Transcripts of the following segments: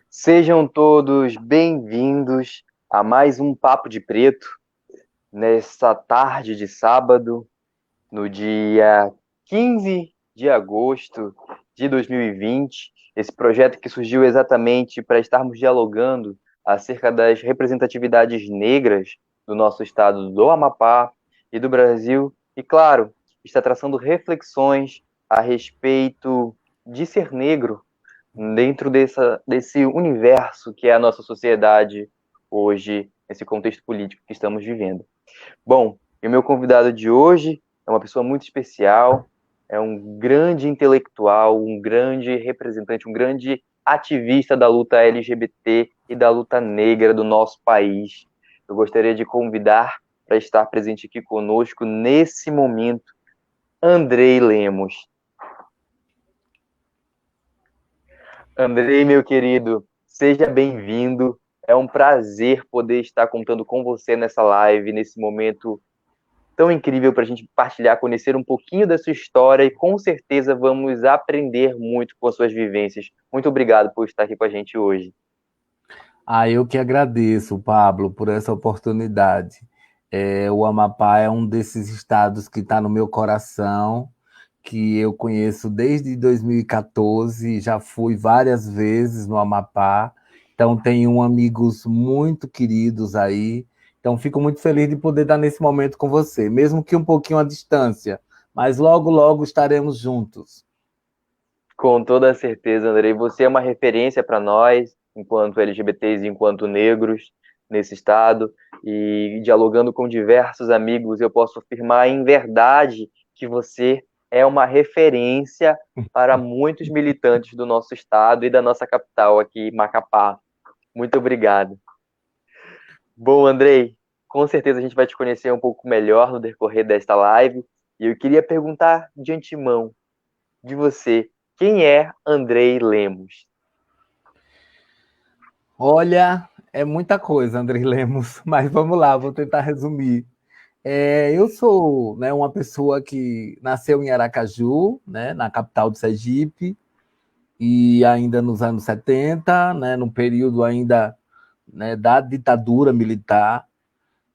Sejam todos bem-vindos a mais um Papo de Preto, nessa tarde de sábado, no dia 15 de agosto de 2020. Esse projeto que surgiu exatamente para estarmos dialogando acerca das representatividades negras do nosso estado do Amapá e do Brasil. E, claro, está traçando reflexões a respeito de ser negro dentro desse universo que é a nossa sociedade hoje, esse contexto político que estamos vivendo. Bom, e o meu convidado de hoje é uma pessoa muito especial, é um grande intelectual, um grande representante, um grande ativista da luta LGBT e da luta negra do nosso país. Eu gostaria de convidar para estar presente aqui conosco nesse momento, Andrei Lemos. Andrei, meu querido, seja bem-vindo. É um prazer poder estar contando com você nessa live, nesse momento tão incrível para a gente partilhar, conhecer um pouquinho da sua história e com certeza vamos aprender muito com as suas vivências. Muito obrigado por estar aqui com a gente hoje. Eu que agradeço, Pablo, por essa oportunidade. O Amapá é um desses estados que está no meu coração, que eu conheço desde 2014, já fui várias vezes no Amapá, então tenho amigos muito queridos aí. Então fico muito feliz de poder estar nesse momento com você, mesmo que um pouquinho à distância, mas logo, logo estaremos juntos. Com toda certeza, Andrei, você é uma referência para nós, enquanto LGBTs e enquanto negros nesse estado, e dialogando com diversos amigos, eu posso afirmar em verdade que você é uma referência para muitos militantes do nosso estado e da nossa capital aqui, Macapá. Muito obrigado. Bom, Andrei, com certeza a gente vai te conhecer um pouco melhor no decorrer desta live, e eu queria perguntar de antemão de você, quem é Andrei Lemos? Olha, é muita coisa, André Lemos, mas vamos lá, vou tentar resumir. Eu sou, né, uma pessoa que nasceu em Aracaju, né, na capital do Sergipe, e ainda nos anos 70, né, no período ainda, né, da ditadura militar,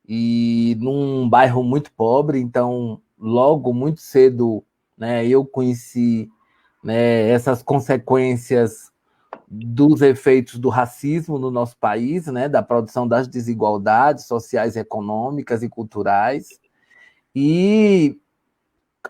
e num bairro muito pobre, então logo muito cedo, né, eu conheci, né, essas consequências dos efeitos do racismo no nosso país, né, da produção das desigualdades sociais, econômicas e culturais. E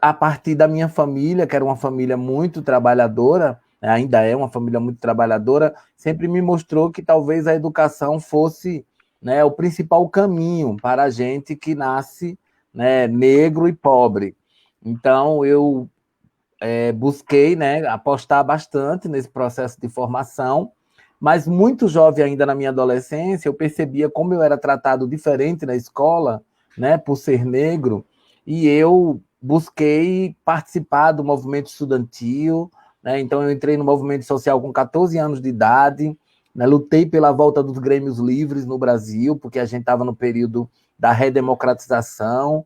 a partir da minha família, que era uma família muito trabalhadora, ainda é uma família muito trabalhadora, sempre me mostrou que talvez a educação fosse, né, o principal caminho para a gente que nasce, né, negro e pobre. Então, eu busquei, né, apostar bastante nesse processo de formação, mas muito jovem ainda na minha adolescência, eu percebia como eu era tratado diferente na escola, né, por ser negro, e eu busquei participar do movimento estudantil, né, então eu entrei no movimento social com 14 anos de idade, né, lutei pela volta dos grêmios livres no Brasil, porque a gente estava no período da redemocratização,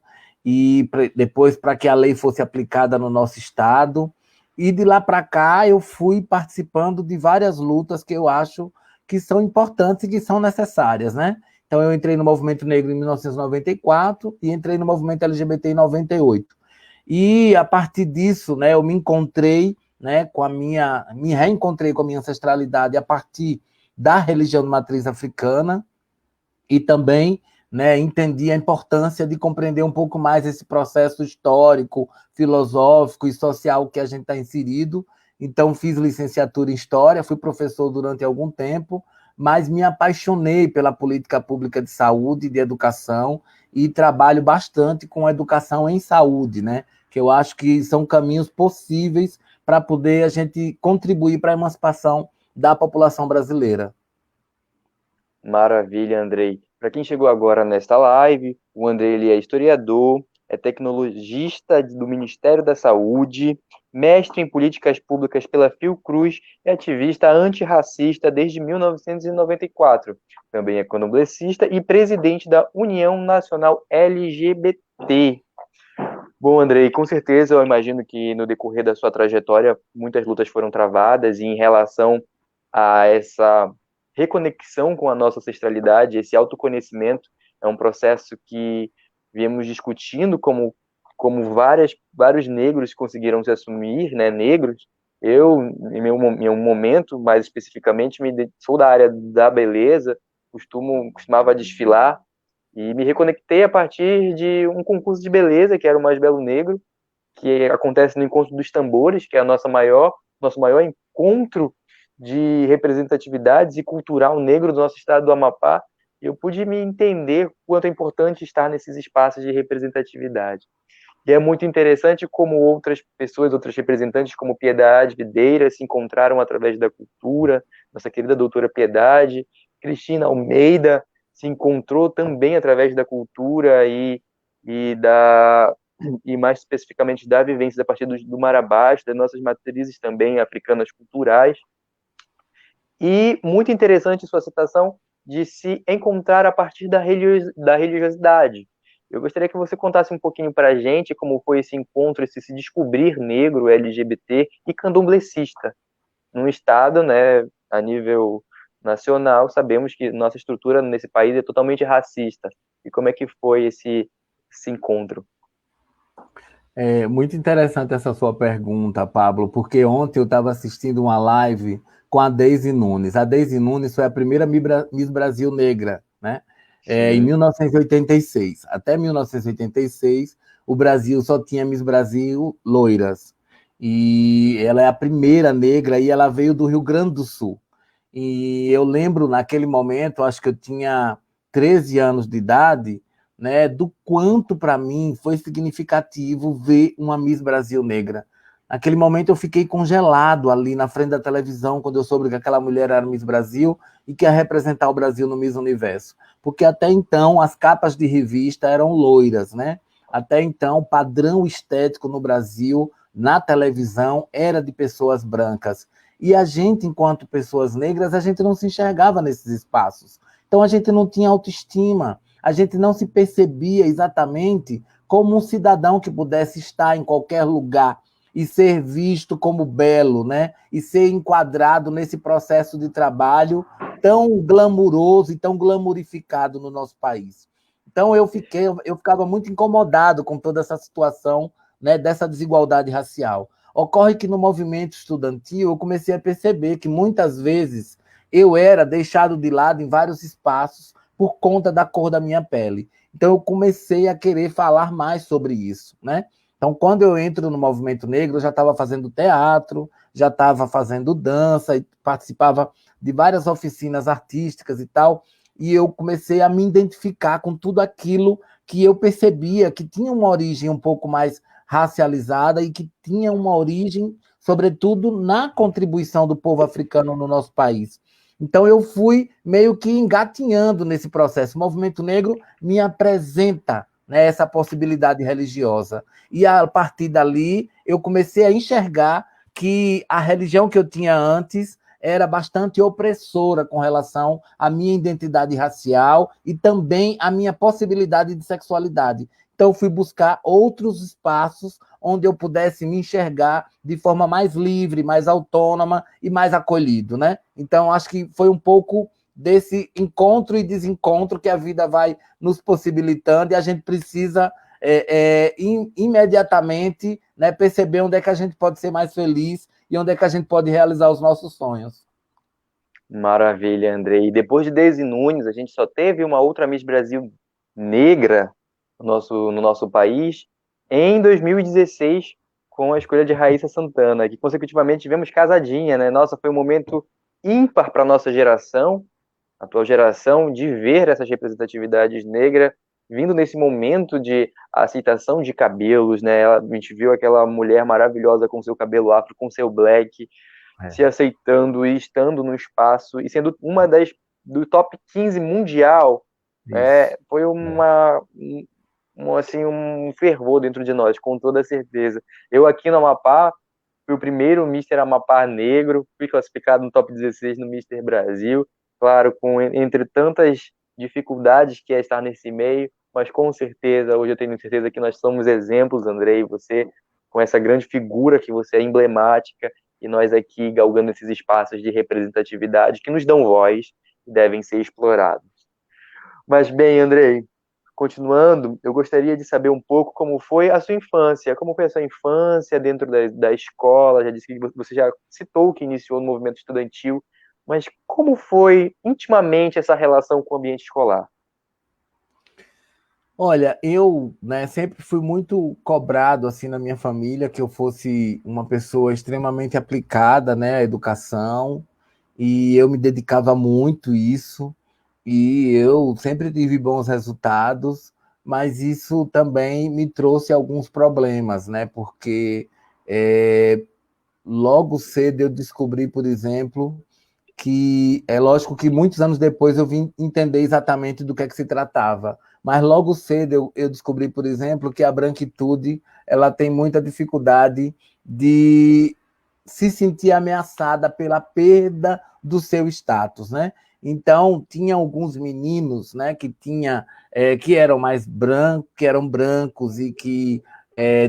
e depois para que a lei fosse aplicada no nosso estado. E de lá para cá eu fui participando de várias lutas que eu acho que são importantes e que são necessárias, né? Então eu entrei no movimento negro em 1994 e entrei no movimento LGBT em 98. E a partir disso, né, eu me encontrei, né, me reencontrei com a minha ancestralidade a partir da religião de matriz africana, e também, né, entendi a importância de compreender um pouco mais esse processo histórico, filosófico e social que a gente está inserido. Então, fiz licenciatura em História, fui professor durante algum tempo, mas me apaixonei pela política pública de saúde e de educação e trabalho bastante com educação em saúde, né? Que eu acho que são caminhos possíveis para poder a gente contribuir para a emancipação da população brasileira. Maravilha, Andrei. Para quem chegou agora nesta live, o Andrei ele é historiador, é tecnologista do Ministério da Saúde, mestre em políticas públicas pela Fiocruz e ativista antirracista desde 1994. Também é congressista e presidente da União Nacional LGBT. Bom, Andrei, com certeza eu imagino que no decorrer da sua trajetória muitas lutas foram travadas e em relação a essa reconexão com a nossa ancestralidade, esse autoconhecimento. É um processo que viemos discutindo como vários negros conseguiram se assumir, né, negros. Eu, em um momento, mais especificamente, sou da área da beleza, costumava desfilar, e me reconectei a partir de um concurso de beleza, que era o Mais Belo Negro, que acontece no Encontro dos Tambores, que é nosso maior encontro de representatividades e cultural negro do nosso estado do Amapá. E eu pude me entender o quanto é importante estar nesses espaços de representatividade. E é muito interessante como outras pessoas, outros representantes, como Piedade Videira, se encontraram através da cultura. Nossa querida doutora Piedade, Cristina Almeida se encontrou também através da cultura e mais especificamente da vivência a partir do Marabás, das nossas matrizes também africanas culturais. E muito interessante sua citação de se encontrar a partir da religiosidade. Eu gostaria que você contasse um pouquinho para a gente como foi esse encontro, esse se descobrir negro, LGBT e candomblessista. Num estado, né, a nível nacional, sabemos que nossa estrutura nesse país é totalmente racista. E como é que foi esse encontro? É muito interessante essa sua pergunta, Pablo, porque ontem eu estava assistindo uma live com a Deise Nunes. A Deise Nunes foi a primeira Miss Brasil negra, né? Em Sim. 1986. Até 1986, o Brasil só tinha Miss Brasil loiras. E ela é a primeira negra e ela veio do Rio Grande do Sul. E eu lembro, naquele momento, acho que eu tinha 13 anos de idade, né, do quanto para mim foi significativo ver uma Miss Brasil negra. Naquele momento eu fiquei congelado ali na frente da televisão quando eu soube que aquela mulher era Miss Brasil e que ia representar o Brasil no Miss Universo. Porque até então as capas de revista eram loiras, né? Até então o padrão estético no Brasil, na televisão, era de pessoas brancas. E a gente, enquanto pessoas negras, a gente não se enxergava nesses espaços. Então a gente não tinha autoestima, a gente não se percebia exatamente como um cidadão que pudesse estar em qualquer lugar e ser visto como belo, né? E ser enquadrado nesse processo de trabalho tão glamuroso e tão glamurificado no nosso país. Então eu ficava muito incomodado com toda essa situação, né, dessa desigualdade racial. Ocorre que no movimento estudantil eu comecei a perceber que muitas vezes eu era deixado de lado em vários espaços por conta da cor da minha pele. Então eu comecei a querer falar mais sobre isso, né? Então quando eu entro no movimento negro, eu já estava fazendo teatro, já estava fazendo dança e participava de várias oficinas artísticas e tal, e eu comecei a me identificar com tudo aquilo que eu percebia que tinha uma origem um pouco mais racializada e que tinha uma origem, sobretudo, na contribuição do povo africano no nosso país. Então eu fui meio que engatinhando nesse processo. O movimento negro me apresenta, né, essa possibilidade religiosa. E a partir dali eu comecei a enxergar que a religião que eu tinha antes era bastante opressora com relação à minha identidade racial e também à minha possibilidade de sexualidade. Então, eu fui buscar outros espaços onde eu pudesse me enxergar de forma mais livre, mais autônoma e mais acolhido, né? Então, acho que foi um pouco desse encontro e desencontro que a vida vai nos possibilitando e a gente precisa imediatamente, né, perceber onde é que a gente pode ser mais feliz e onde é que a gente pode realizar os nossos sonhos. Maravilha, Andrei. E depois de Daisy Nunes, a gente só teve uma outra Miss Brasil negra no nosso país em 2016, com a escolha de Raíssa Santana, que consecutivamente tivemos Casadinha, né? Nossa, foi um momento ímpar para a nossa geração, atual geração, de ver essas representatividades negras vindo nesse momento de aceitação de cabelos, né? A gente viu aquela mulher maravilhosa com seu cabelo afro, com seu black, se aceitando e estando no espaço e sendo uma das do top 15 mundial, Isso. foi assim, um fervor dentro de nós, com toda certeza. Eu aqui no Amapá fui o primeiro Mister Amapá negro, fui classificado no top 16 no Mister Brasil, claro, entre tantas dificuldades que é estar nesse meio, mas com certeza, hoje eu tenho certeza que nós somos exemplos, Andrei, você, com essa grande figura que você é emblemática, e nós aqui galgando esses espaços de representatividade que nos dão voz, e devem ser explorados. Mas bem, Andrei, continuando, eu gostaria de saber um pouco como foi a sua infância. Como foi a sua infância dentro da escola? Já disse que você já citou que iniciou no movimento estudantil, mas como foi intimamente essa relação com o ambiente escolar? Olha, eu, né, sempre fui muito cobrado assim na minha família que eu fosse uma pessoa extremamente aplicada, né, à educação, e eu me dedicava muito a isso, e eu sempre tive bons resultados, mas isso também me trouxe alguns problemas, né, porque é, logo cedo eu descobri, por exemplo, que é lógico que muitos anos depois eu vim entender exatamente do que se tratava. Mas logo cedo eu descobri, por exemplo, que a branquitude ela tem muita dificuldade de se sentir ameaçada pela perda do seu status, né? Então tinha alguns meninos, né, que eram mais brancos, que eram brancos e que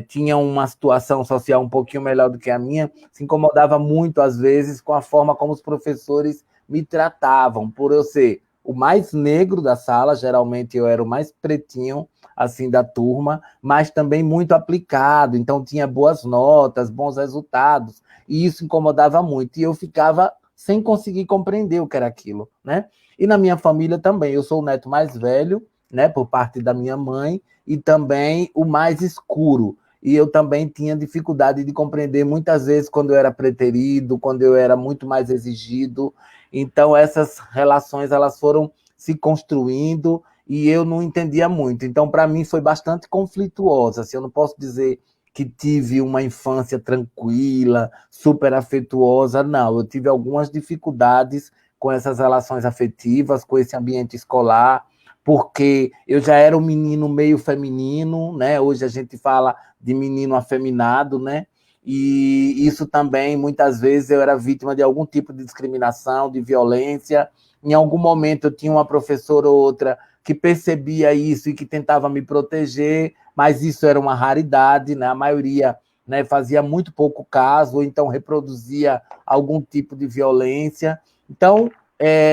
tinham uma situação social um pouquinho melhor do que a minha, se incomodava muito, às vezes, com a forma como os professores me tratavam, por eu ser o mais negro da sala, geralmente eu era o mais pretinho, assim, da turma, mas também muito aplicado, então tinha boas notas, bons resultados, e isso incomodava muito, e eu ficava sem conseguir compreender o que era aquilo, né? E na minha família também, eu sou o neto mais velho, né, por parte da minha mãe, e também o mais escuro. E eu também tinha dificuldade de compreender muitas vezes quando eu era preterido, quando eu era muito mais exigido. Então essas relações elas foram se construindo e eu não entendia muito. Então para mim foi bastante conflituosa. Assim, eu não posso dizer que tive uma infância tranquila, super afetuosa, não. Eu tive algumas dificuldades com essas relações afetivas, com esse ambiente escolar, porque eu já era um menino meio feminino, né? Hoje a gente fala de menino afeminado, né? E isso também, muitas vezes, eu era vítima de algum tipo de discriminação, de violência. Em algum momento eu tinha uma professora ou outra que percebia isso e que tentava me proteger, mas isso era uma raridade, né? A maioria, né, fazia muito pouco caso, ou então reproduzia algum tipo de violência. Então,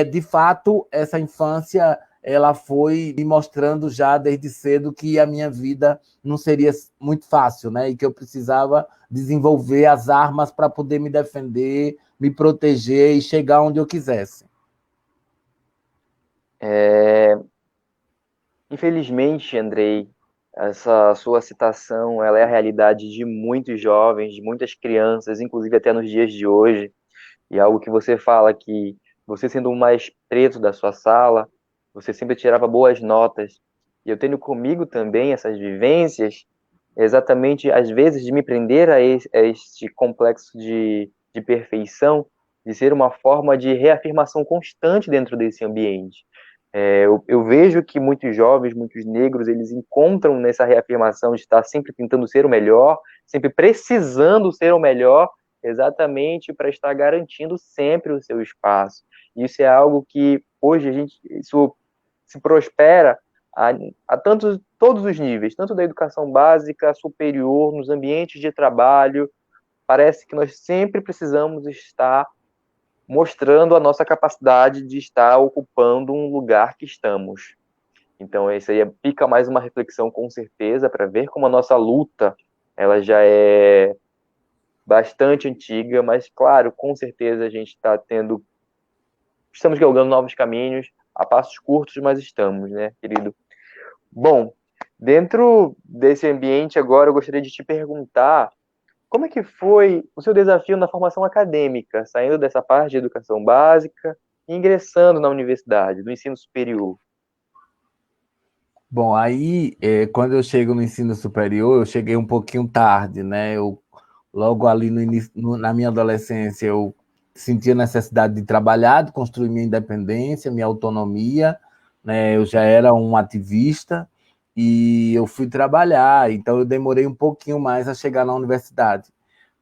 de fato, essa infância ela foi me mostrando já desde cedo que a minha vida não seria muito fácil, né? E que eu precisava desenvolver as armas para poder me defender, me proteger e chegar onde eu quisesse. Infelizmente, Andrei, essa sua citação, ela é a realidade de muitos jovens, de muitas crianças, inclusive até nos dias de hoje. E algo que você fala que você sendo o mais preto da sua sala, você sempre tirava boas notas. E eu tenho comigo também essas vivências, exatamente às vezes de me prender a este complexo de perfeição, de ser uma forma de reafirmação constante dentro desse ambiente. Eu vejo que muitos jovens, muitos negros, eles encontram nessa reafirmação de estar sempre tentando ser o melhor, sempre precisando ser o melhor, exatamente para estar garantindo sempre o seu espaço. Isso é algo que hoje isso se prospera a todos os níveis, tanto da educação básica, superior, nos ambientes de trabalho. Parece que nós sempre precisamos estar mostrando a nossa capacidade de estar ocupando um lugar que estamos. Então, isso aí fica mais uma reflexão, com certeza, para ver como a nossa luta ela já é bastante antiga, mas, claro, com certeza a gente está estamos galgando novos caminhos, a passos curtos, mas estamos, né, querido? Bom, dentro desse ambiente agora, eu gostaria de te perguntar como é que foi o seu desafio na formação acadêmica, saindo dessa parte de educação básica e ingressando na universidade, no ensino superior? Bom, aí, quando eu chego no ensino superior, eu cheguei um pouquinho tarde, né? Eu, logo ali no início, na minha adolescência, eu senti a necessidade de trabalhar, de construir minha independência, minha autonomia, né? Eu já era um ativista e eu fui trabalhar, então eu demorei um pouquinho mais a chegar na universidade,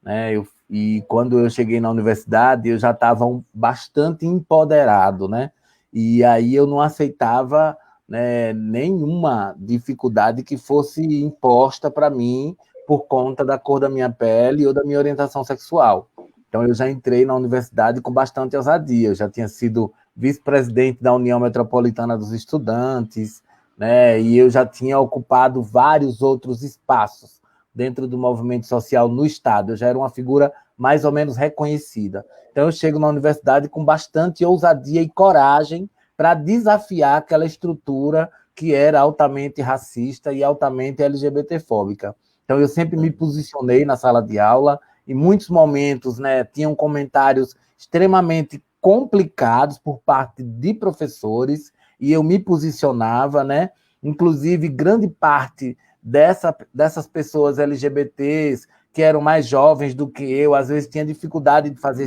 né? E quando eu cheguei na universidade, eu já estava bastante empoderado, né? E aí eu não aceitava, né, nenhuma dificuldade que fosse imposta para mim por conta da cor da minha pele ou da minha orientação sexual. Então eu já entrei na universidade com bastante ousadia, eu já tinha sido vice-presidente da União Metropolitana dos Estudantes, né? E eu já tinha ocupado vários outros espaços dentro do movimento social no Estado. Eu já era uma figura mais ou menos reconhecida. Então, eu chego na universidade com bastante ousadia e coragem para desafiar aquela estrutura que era altamente racista e altamente LGBTfóbica. Então, eu sempre me posicionei na sala de aula, em muitos momentos, né, tinham comentários extremamente complicados por parte de professores, e eu me posicionava, né? Inclusive, grande parte dessas pessoas LGBTs, que eram mais jovens do que eu, às vezes tinha dificuldade de fazer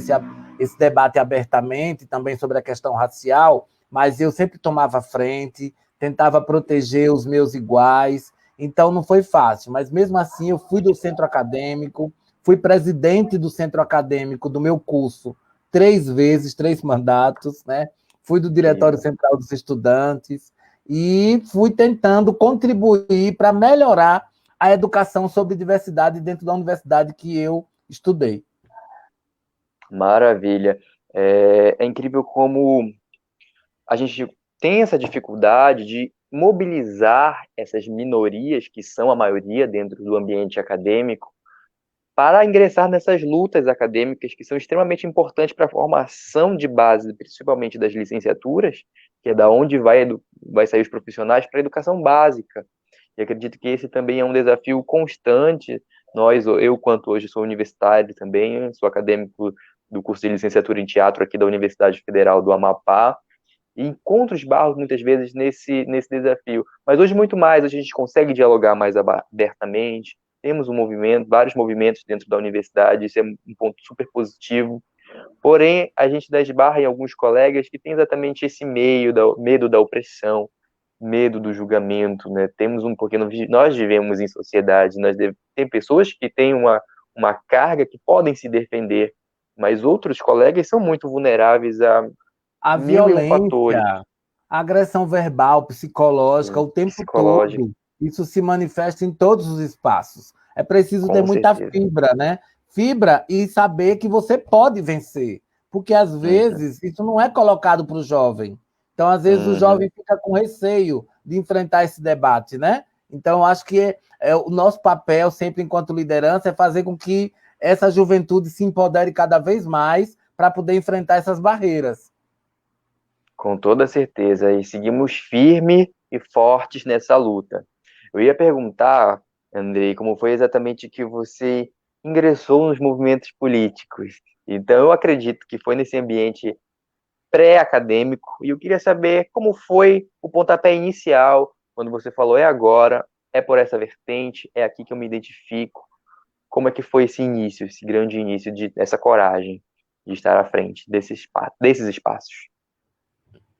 esse debate abertamente, também sobre a questão racial, mas eu sempre tomava frente, tentava proteger os meus iguais, então não foi fácil, mas mesmo assim eu fui do centro acadêmico, fui presidente do centro acadêmico do meu curso 3 vezes, 3 mandatos, né? Fui do Diretório Central dos Estudantes e fui tentando contribuir para melhorar a educação sobre diversidade dentro da universidade que eu estudei. Maravilha. É incrível como a gente tem essa dificuldade de mobilizar essas minorias, que são a maioria dentro do ambiente acadêmico, para ingressar nessas lutas acadêmicas que são extremamente importantes para a formação de base, principalmente das licenciaturas, que é da onde vai sair os profissionais para a educação básica. E acredito que esse também é um desafio constante. Eu, quanto hoje sou universitário também, sou acadêmico do curso de licenciatura em teatro aqui da Universidade Federal do Amapá, e encontro os barros muitas vezes nesse desafio. Mas hoje muito mais, a gente consegue dialogar mais abertamente, temos vários movimentos dentro da universidade, isso é um ponto super positivo. Porém, a gente dá esbarra em alguns colegas que têm exatamente esse medo da opressão, medo do julgamento, né? Porque nós vivemos em sociedade, tem pessoas que têm uma carga que podem se defender, mas outros colegas são muito vulneráveis A mil e um fatores. violência, a agressão verbal, psicológica, o tempo Psicológico, todo, isso se manifesta em todos os espaços. É preciso ter com muita certeza. fibra, né? Fibra e saber que você pode vencer, porque às Uhum, vezes isso não é colocado para o jovem. Então, às vezes, o uhum. jovem fica com receio de enfrentar esse debate, né? Então, acho que o nosso papel, sempre enquanto liderança, é fazer com que essa juventude se empodere cada vez mais para poder enfrentar essas barreiras. Com toda certeza. E seguimos firme e fortes nessa luta. Eu ia perguntar, Andrei, como foi exatamente que você ingressou nos movimentos políticos. Então, eu acredito que foi nesse ambiente pré-acadêmico, e eu queria saber como foi o pontapé inicial, quando você falou, é agora, é por essa vertente, é aqui que eu me identifico. Como é que foi esse início, esse grande início, essa coragem de estar à frente desses espaços?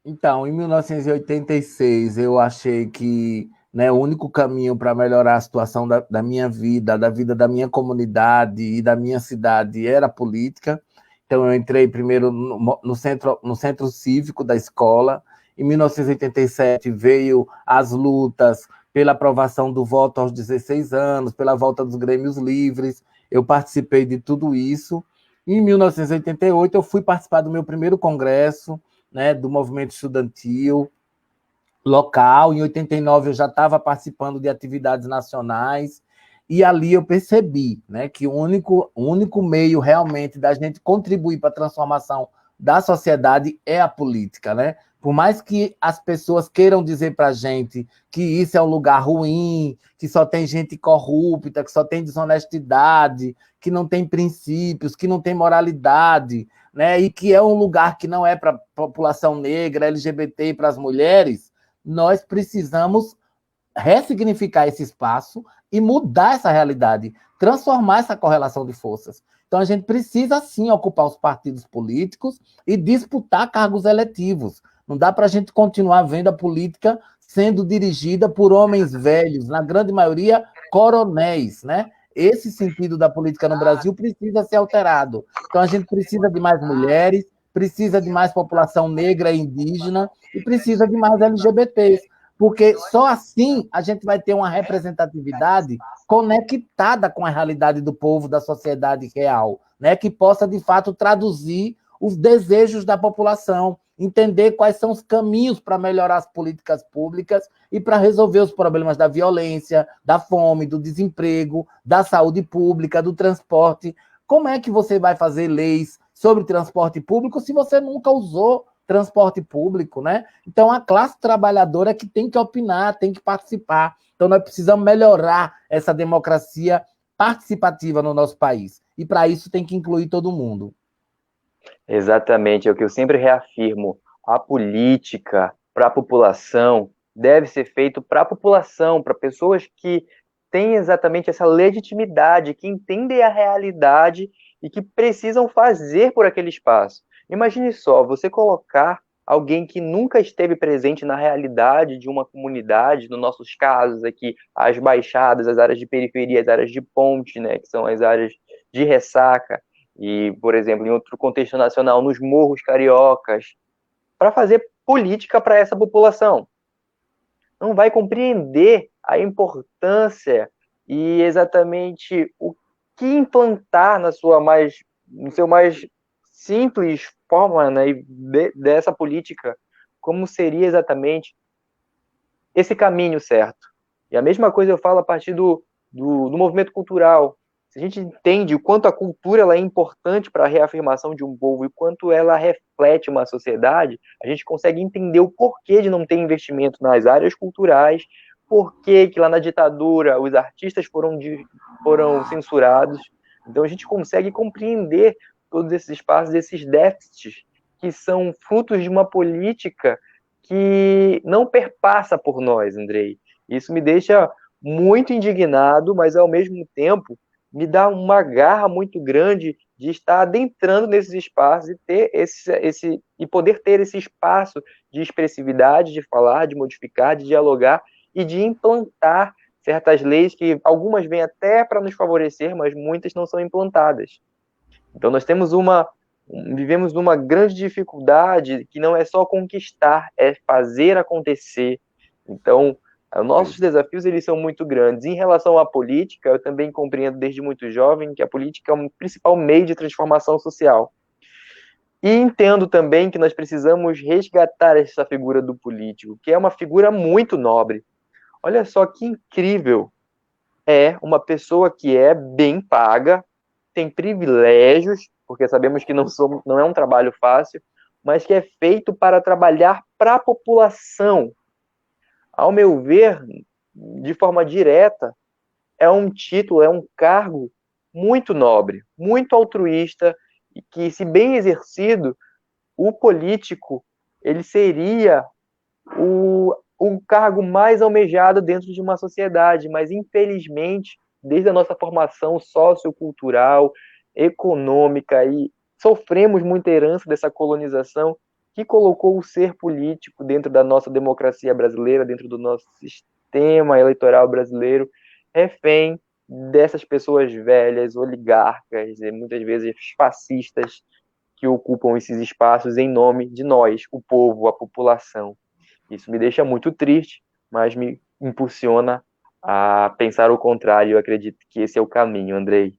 Então, em 1986, eu achei que, né, o único caminho para melhorar a situação da minha vida, da vida da minha comunidade e da minha cidade era a política. Então, eu entrei primeiro no centro cívico da escola. Em 1987, veio as lutas pela aprovação do voto aos 16 anos, pela volta dos grêmios livres. Eu participei de tudo isso. Em 1988, eu fui participar do meu primeiro congresso, né, do movimento estudantil local. Em 89 eu já estava participando de atividades nacionais, e ali eu percebi, né, que o único meio realmente da gente contribuir para a transformação da sociedade é a política, né? Por mais que as pessoas queiram dizer para a gente que isso é um lugar ruim, que só tem gente corrupta, que só tem desonestidade, que não tem princípios, que não tem moralidade, né? E que é um lugar que não é para a população negra, LGBT e para as mulheres, nós precisamos ressignificar esse espaço e mudar essa realidade, transformar essa correlação de forças. Então, a gente precisa, sim, ocupar os partidos políticos e disputar cargos eletivos. Não dá para a gente continuar vendo a política sendo dirigida por homens velhos, na grande maioria, coronéis, né? Esse sentido da política no Brasil precisa ser alterado. Então, a gente precisa de mais mulheres, precisa de mais população negra e indígena e precisa de mais LGBTs, porque só assim a gente vai ter uma representatividade conectada com a realidade do povo, da sociedade real, né? Que possa, de fato, traduzir os desejos da população. entender quais são os caminhos para melhorar as políticas públicas e para resolver os problemas da violência, da fome, do desemprego, da saúde pública, do transporte. Como é que você vai fazer leis sobre transporte público se você nunca usou transporte público, né? Então, a classe trabalhadora é que tem que opinar, tem que participar. Então, nós precisamos melhorar essa democracia participativa no nosso país. E, para isso, tem que incluir todo mundo. Exatamente, é o que eu sempre reafirmo. A política para a população deve ser feito para a população, para pessoas que têm exatamente essa legitimidade, que entendem a realidade e que precisam fazer por aquele espaço. Imagine só, você colocar alguém que nunca esteve presente na realidade de uma comunidade, nos nossos casos aqui, as baixadas, as áreas de periferia, as áreas de ponte, né, que são as áreas de ressaca, e, por exemplo, em outro contexto nacional, nos morros cariocas, para fazer política para essa população. Não vai compreender a importância e exatamente o que implantar no seu mais simples forma, né, dessa política, como seria exatamente esse caminho certo. E a mesma coisa eu falo a partir do movimento cultural. Se a gente entende o quanto a cultura ela é importante para a reafirmação de um povo e quanto ela reflete uma sociedade, a gente consegue entender o porquê de não ter investimento nas áreas culturais, porquê que lá na ditadura os artistas foram censurados. Então a gente consegue compreender todos esses espaços, esses déficits que são frutos de uma política que não perpassa por nós, Andrei. Isso me deixa muito indignado, mas ao mesmo tempo me dá uma garra muito grande de estar adentrando nesses espaços e ter e poder ter esse espaço de expressividade, de falar, de modificar, de dialogar e de implantar certas leis que algumas vêm até para nos favorecer, mas muitas não são implantadas. Então nós vivemos numa grande dificuldade que não é só conquistar, é fazer acontecer. Então, nossos desafios eles são muito grandes. Em relação à política, eu também compreendo desde muito jovem que a política é o principal meio de transformação social. E entendo também que nós precisamos resgatar essa figura do político, que é uma figura muito nobre. Olha só que incrível. É uma pessoa que é bem paga, tem privilégios, porque sabemos que não é um trabalho fácil, mas que é feito para trabalhar para a população. Ao meu ver, de forma direta, é um título, é um cargo muito nobre, muito altruísta, e que, se bem exercido, o político ele seria o cargo mais almejado dentro de uma sociedade, mas infelizmente, desde a nossa formação sociocultural, econômica, e sofremos muita herança dessa colonização que colocou o ser político dentro da nossa democracia brasileira, dentro do nosso sistema eleitoral brasileiro, refém dessas pessoas velhas, oligarcas, e muitas vezes fascistas, que ocupam esses espaços em nome de nós, o povo, a população. Isso me deixa muito triste, mas me impulsiona a pensar o contrário. Eu acredito que esse é o caminho, Andrei.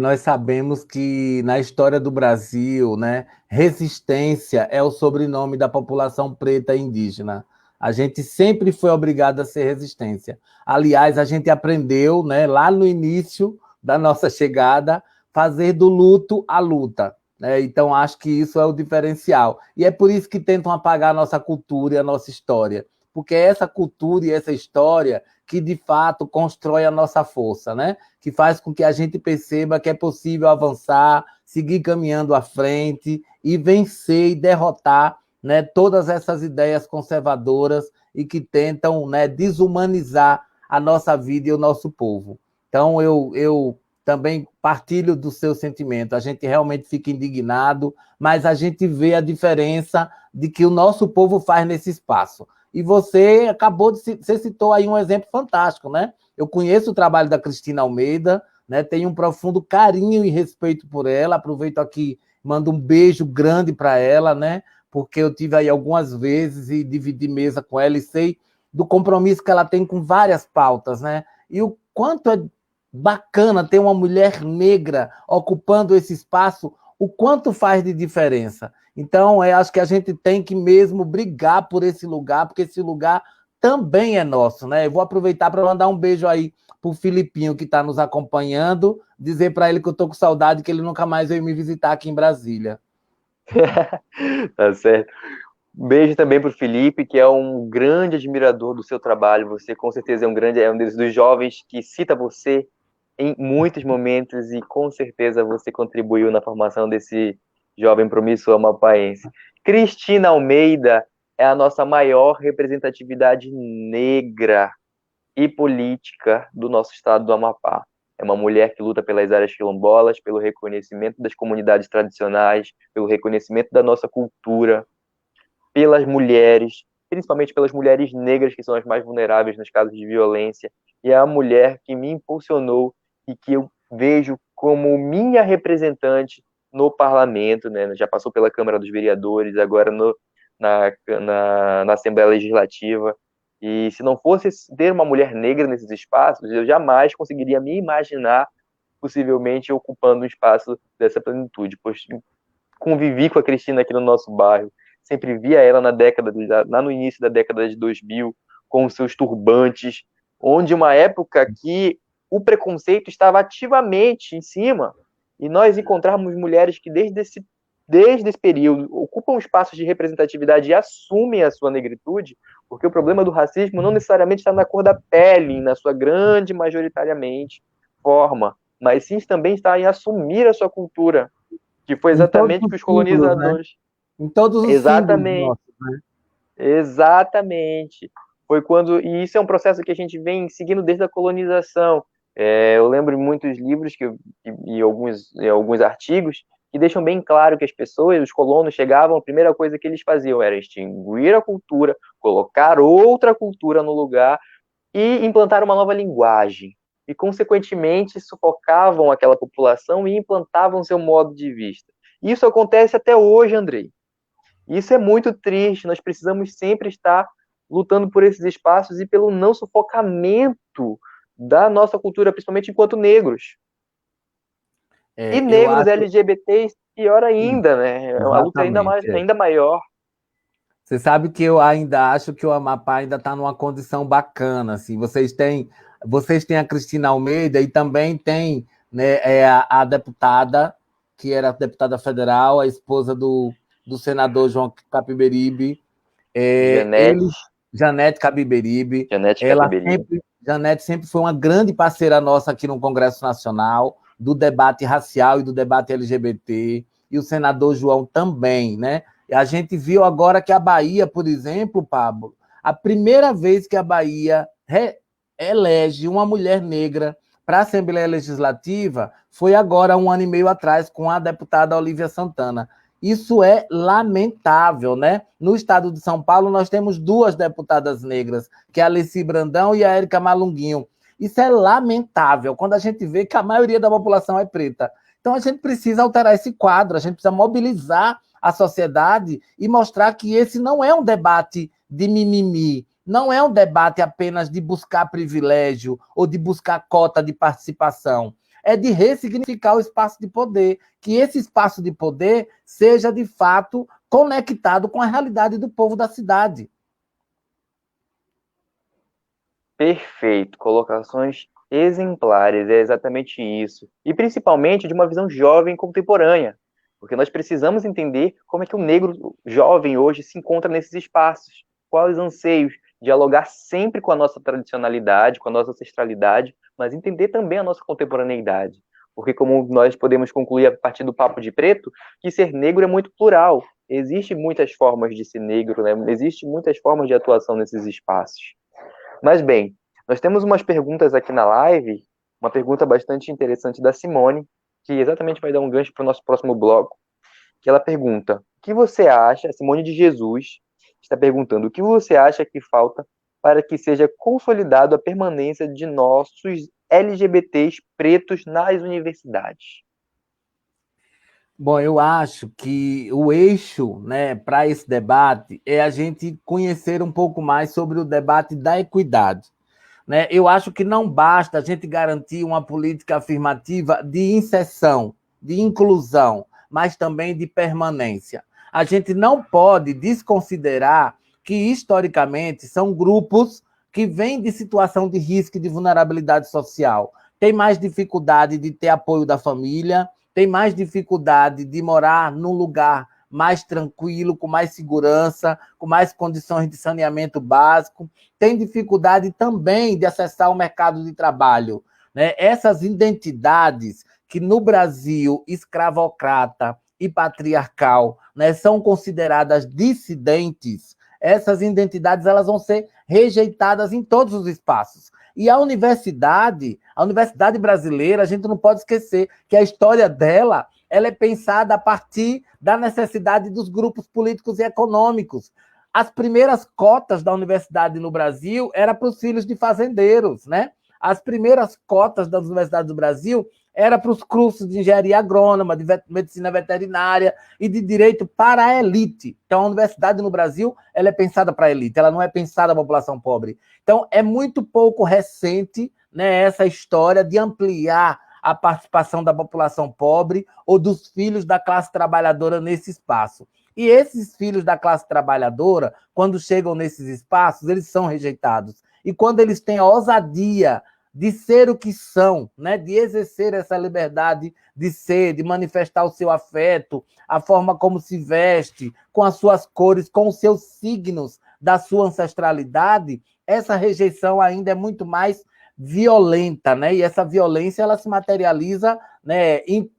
Nós sabemos que na história do Brasil, né, resistência é o sobrenome da população preta e indígena. A gente sempre foi obrigado a ser resistência. Aliás, a gente aprendeu, né, lá no início da nossa chegada, fazer do luto a luta. Né? Então, acho que isso é o diferencial. E é por isso que tentam apagar a nossa cultura e a nossa história. Porque é essa cultura e essa história que, de fato, constrói a nossa força, né? Que faz com que a gente perceba que é possível avançar, seguir caminhando à frente e vencer e derrotar, né, todas essas ideias conservadoras e que tentam, né, desumanizar a nossa vida e o nosso povo. Então, eu também partilho do seu sentimento. A gente realmente fica indignado, mas a gente vê a diferença de que o nosso povo faz nesse espaço. E você você citou aí um exemplo fantástico, né? Eu conheço o trabalho da Cristina Almeida, né? Tenho um profundo carinho e respeito por ela. Aproveito aqui, mando um beijo grande para ela, né? Porque eu tive aí algumas vezes e dividi mesa com ela e sei do compromisso que ela tem com várias pautas, né? E o quanto é bacana ter uma mulher negra ocupando esse espaço, o quanto faz de diferença. Então, acho que a gente tem que mesmo brigar por esse lugar, porque esse lugar também é nosso, né? Eu vou aproveitar para mandar um beijo aí para o Filipinho, que está nos acompanhando, dizer para ele que eu estou com saudade, que ele nunca mais veio me visitar aqui em Brasília. Tá certo. Beijo também para o Felipe, que é um grande admirador do seu trabalho. Você com certeza é um dos jovens que cita você em muitos momentos e com certeza você contribuiu na formação desse jovem promissor amapaense. Cristina Almeida é a nossa maior representatividade negra e política do nosso estado do Amapá. É uma mulher que luta pelas áreas quilombolas, pelo reconhecimento das comunidades tradicionais, pelo reconhecimento da nossa cultura, pelas mulheres, principalmente pelas mulheres negras, que são as mais vulneráveis nos casos de violência. E é a mulher que me impulsionou e que eu vejo como minha representante no parlamento, né? Já passou pela Câmara dos Vereadores, agora na Assembleia Legislativa. E se não fosse ter uma mulher negra nesses espaços, eu jamais conseguiria me imaginar possivelmente ocupando um espaço dessa plenitude, pois convivi com a Cristina aqui no nosso bairro, sempre via ela lá no início da década de 2000, com os seus turbantes, onde uma época que o preconceito estava ativamente em cima, e nós encontrarmos mulheres que desde esse período ocupam espaços de representatividade e assumem a sua negritude, porque o problema do racismo não necessariamente está na cor da pele, na sua grande majoritariamente forma, mas sim também está em assumir a sua cultura, que foi exatamente o que os símbolos, né? colonizadores. Em todos os símbolos Exatamente. nossos, né? Exatamente. Foi quando. E isso é um processo que a gente vem seguindo desde a colonização. Eu lembro de muitos livros e alguns artigos que deixam bem claro que as pessoas, os colonos, chegavam, a primeira coisa que eles faziam era extinguir a cultura, colocar outra cultura no lugar e implantar uma nova linguagem. E, consequentemente, sufocavam aquela população e implantavam seu modo de vista. Isso acontece até hoje, Andrei. Isso é muito triste. Nós precisamos sempre estar lutando por esses espaços e pelo não sufocamento da nossa cultura, principalmente enquanto negros. E Eu negros acho. LGBTs, pior ainda, né? É uma luta Exatamente. ainda maior. Você sabe que eu ainda acho que o Amapá ainda está numa condição bacana. Assim. Vocês têm a Cristina Almeida e também tem, né, a deputada, que era deputada federal, a esposa do senador João Capiberibe. Janete, Janete Capiberibe. Janete Capiberibe. Janete sempre foi uma grande parceira nossa aqui no Congresso Nacional, do debate racial e do debate LGBT, e o senador João também, né? E a gente viu agora que a Bahia, por exemplo, Pablo, a primeira vez que a Bahia elege uma mulher negra para a Assembleia Legislativa foi agora, 1 ano e meio atrás, com a deputada Olívia Santana. Isso é lamentável, né? No estado de São Paulo, nós temos 2 deputadas negras, que é a Alessi Brandão e a Érica Malunguinho. Isso é lamentável, quando a gente vê que a maioria da população é preta. Então, a gente precisa alterar esse quadro, a gente precisa mobilizar a sociedade e mostrar que esse não é um debate de mimimi, não é um debate apenas de buscar privilégio ou de buscar cota de participação. É de ressignificar o espaço de poder, que esse espaço de poder seja, de fato, conectado com a realidade do povo da cidade. Perfeito, colocações exemplares, é exatamente isso. E principalmente de uma visão jovem contemporânea, porque nós precisamos entender como é que o negro jovem hoje se encontra nesses espaços, quais os anseios, dialogar sempre com a nossa tradicionalidade, com a nossa ancestralidade, mas entender também a nossa contemporaneidade. Porque como nós podemos concluir a partir do Papo de Preto, que ser negro é muito plural. Existem muitas formas de ser negro, né? Existem muitas formas de atuação nesses espaços. Mas bem, nós temos umas perguntas aqui na live, uma pergunta bastante interessante da Simone, que exatamente vai dar um gancho para o nosso próximo bloco, que ela pergunta, o que você acha, a Simone de Jesus está perguntando, o que você acha que falta para que seja consolidado a permanência de nossos LGBTs pretos nas universidades? Bom, eu acho que o eixo, né, para esse debate é a gente conhecer um pouco mais sobre o debate da equidade. Né? Eu acho que não basta a gente garantir uma política afirmativa de inserção, de inclusão, mas também de permanência. A gente não pode desconsiderar que, historicamente, são grupos que vêm de situação de risco e de vulnerabilidade social. Tem mais dificuldade de ter apoio da família, tem mais dificuldade de morar num lugar mais tranquilo, com mais segurança, com mais condições de saneamento básico, tem dificuldade também de acessar o mercado de trabalho. Né? Essas identidades que no Brasil escravocrata e patriarcal, né, são consideradas dissidentes, essas identidades elas vão ser rejeitadas em todos os espaços. E a universidade brasileira, a gente não pode esquecer que a história dela ela é pensada a partir da necessidade dos grupos políticos e econômicos. As primeiras cotas da universidade no Brasil eram para os filhos de fazendeiros, né? As primeiras cotas das universidades do Brasil era para os cursos de engenharia agrônoma, de medicina veterinária e de direito para a elite. Então, a universidade no Brasil ela é pensada para a elite, ela não é pensada para a população pobre. Então, é muito pouco recente, né, essa história de ampliar a participação da população pobre ou dos filhos da classe trabalhadora nesse espaço. E esses filhos da classe trabalhadora, quando chegam nesses espaços, eles são rejeitados. E quando eles têm a ousadia de ser o que são, né? De exercer essa liberdade de ser, de manifestar o seu afeto, a forma como se veste, com as suas cores, com os seus signos da sua ancestralidade, essa rejeição ainda é muito mais violenta, né? E essa violência ela se materializa, né, em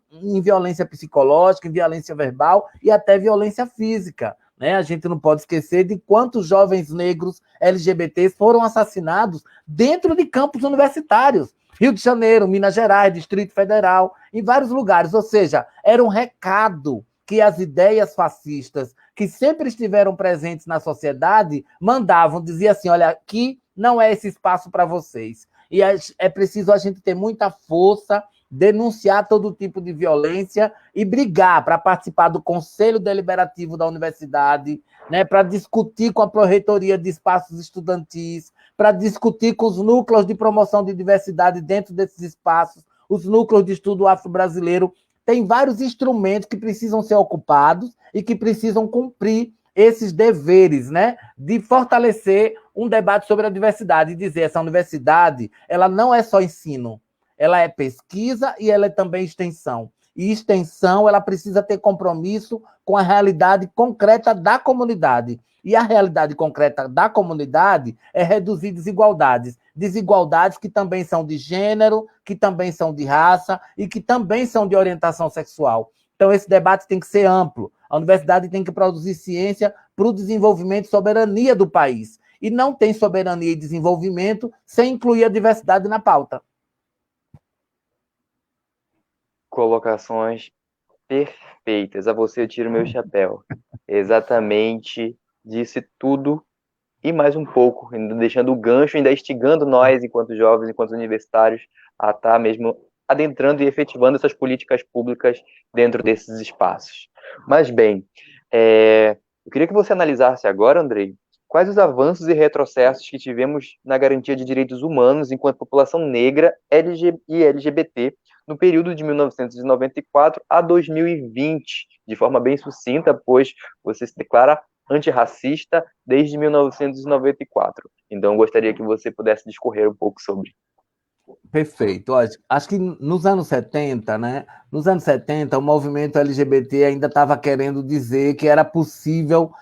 violência psicológica, em violência verbal e até violência física. Né? A gente não pode esquecer de quantos jovens negros LGBTs foram assassinados dentro de campos universitários. Rio de Janeiro, Minas Gerais, Distrito Federal, em vários lugares. Ou seja, era um recado que as ideias fascistas, que sempre estiveram presentes na sociedade, mandavam, dizia assim, olha, aqui não é esse espaço para vocês. E é preciso a gente ter muita força, denunciar todo tipo de violência e brigar para participar do Conselho Deliberativo da Universidade, né, para discutir com a Pró-Reitoria de Espaços Estudantis, para discutir com os núcleos de promoção de diversidade dentro desses espaços, os núcleos de estudo afro-brasileiro. Tem vários instrumentos que precisam ser ocupados e que precisam cumprir esses deveres, né, de fortalecer um debate sobre a diversidade e dizer essa universidade ela não é só ensino, ela é pesquisa e ela é também extensão. E extensão, ela precisa ter compromisso com a realidade concreta da comunidade. E a realidade concreta da comunidade é reduzir desigualdades. Desigualdades que também são de gênero, que também são de raça e que também são de orientação sexual. Então, esse debate tem que ser amplo. A universidade tem que produzir ciência para o desenvolvimento e soberania do país. E não tem soberania e desenvolvimento sem incluir a diversidade na pauta. Colocações perfeitas. A você eu tiro meu chapéu. Exatamente, disse tudo e mais um pouco, ainda deixando o gancho, ainda instigando nós, enquanto jovens, enquanto universitários, a estar mesmo adentrando e efetivando essas políticas públicas dentro desses espaços. Mas, bem, eu queria que você analisasse agora, Andrei, quais os avanços e retrocessos que tivemos na garantia de direitos humanos enquanto população negra e LGBT no período de 1994 a 2020, de forma bem sucinta, pois você se declara antirracista desde 1994. Então, eu gostaria que você pudesse discorrer um pouco sobre. Perfeito. Acho que nos anos 70, né? Nos anos 70, o movimento LGBT ainda estava querendo dizer que era possível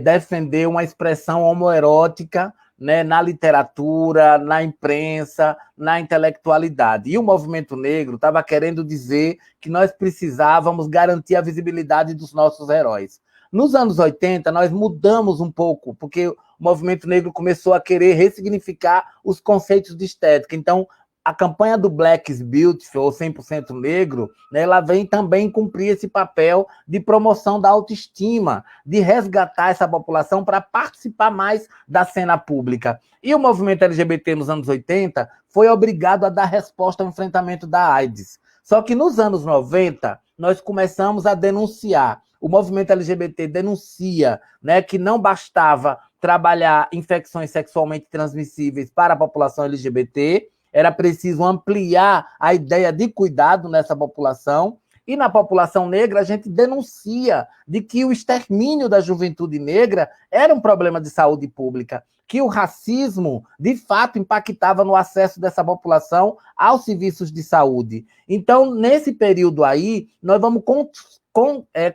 defender uma expressão homoerótica, né, na literatura, na imprensa, na intelectualidade. E o movimento negro estava querendo dizer que nós precisávamos garantir a visibilidade dos nossos heróis. Nos anos 80, nós mudamos um pouco, porque o movimento negro começou a querer ressignificar os conceitos de estética. Então, a campanha do Black is Beautiful, ou 100% negro, né, ela vem também cumprir esse papel de promoção da autoestima, de resgatar essa população para participar mais da cena pública. E o movimento LGBT nos anos 80 foi obrigado a dar resposta ao enfrentamento da AIDS. Só que nos anos 90, nós começamos a denunciar. O movimento LGBT denuncia, né, que não bastava trabalhar infecções sexualmente transmissíveis para a população LGBT, era preciso ampliar a ideia de cuidado nessa população, E na população negra, a gente denuncia de que o extermínio da juventude negra era um problema de saúde pública, que o racismo, de fato, impactava no acesso dessa população aos serviços de saúde. Então, nesse período aí, nós vamos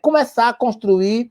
começar a construir,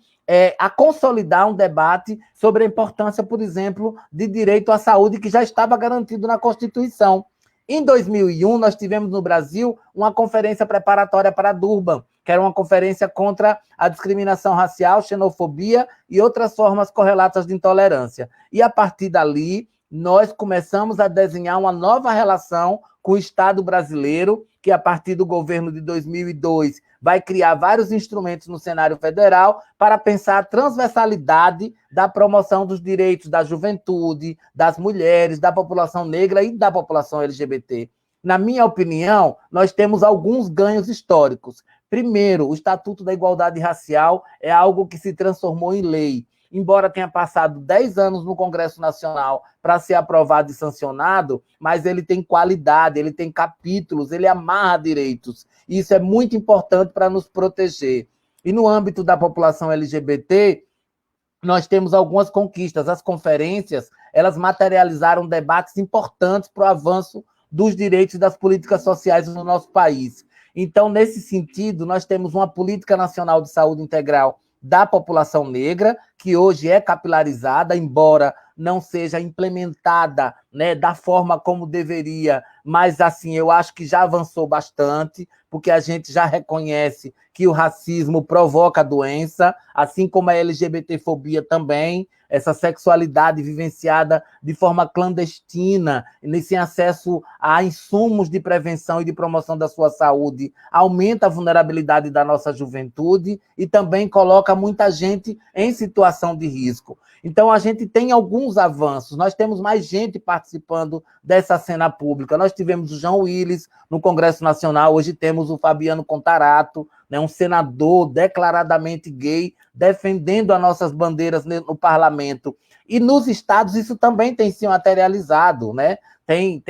a consolidar um debate sobre a importância, por exemplo, de direito à saúde, que já estava garantido na Constituição. Em 2001, nós tivemos no Brasil uma conferência preparatória para Durban, que era uma conferência contra a discriminação racial, xenofobia e outras formas correlatas de intolerância. E, a partir dali, nós começamos a desenhar uma nova relação com o Estado brasileiro, que, a partir do governo de 2002, vai criar vários instrumentos no cenário federal para pensar a transversalidade da promoção dos direitos da juventude, das mulheres, da população negra e da população LGBT. Na minha opinião, nós temos alguns ganhos históricos. Primeiro, o Estatuto da Igualdade Racial é algo que se transformou em lei. Embora tenha passado 10 anos no Congresso Nacional para ser aprovado e sancionado, mas ele tem qualidade, ele tem capítulos, ele amarra direitos. E isso é muito importante para nos proteger. E no âmbito da população LGBT, nós temos algumas conquistas. As conferências, elas materializaram debates importantes para o avanço dos direitos e das políticas sociais no nosso país. Então, nesse sentido, nós temos uma política nacional de saúde integral da população negra, que hoje é capilarizada, embora não seja implementada, né, da forma como deveria, mas assim, eu acho que já avançou bastante, porque a gente já reconhece que o racismo provoca doença, assim como a LGBTfobia também, essa sexualidade vivenciada de forma clandestina, sem acesso a insumos de prevenção e de promoção da sua saúde, aumenta a vulnerabilidade da nossa juventude e também coloca muita gente em situação de risco. Então, a gente tem alguns avanços, nós temos mais gente participando dessa cena pública. Nós tivemos o João Willis no Congresso Nacional, hoje temos o Fabiano Contarato, né, um senador declaradamente gay, defendendo as nossas bandeiras no parlamento. E nos estados isso também tem se materializado, né? Tem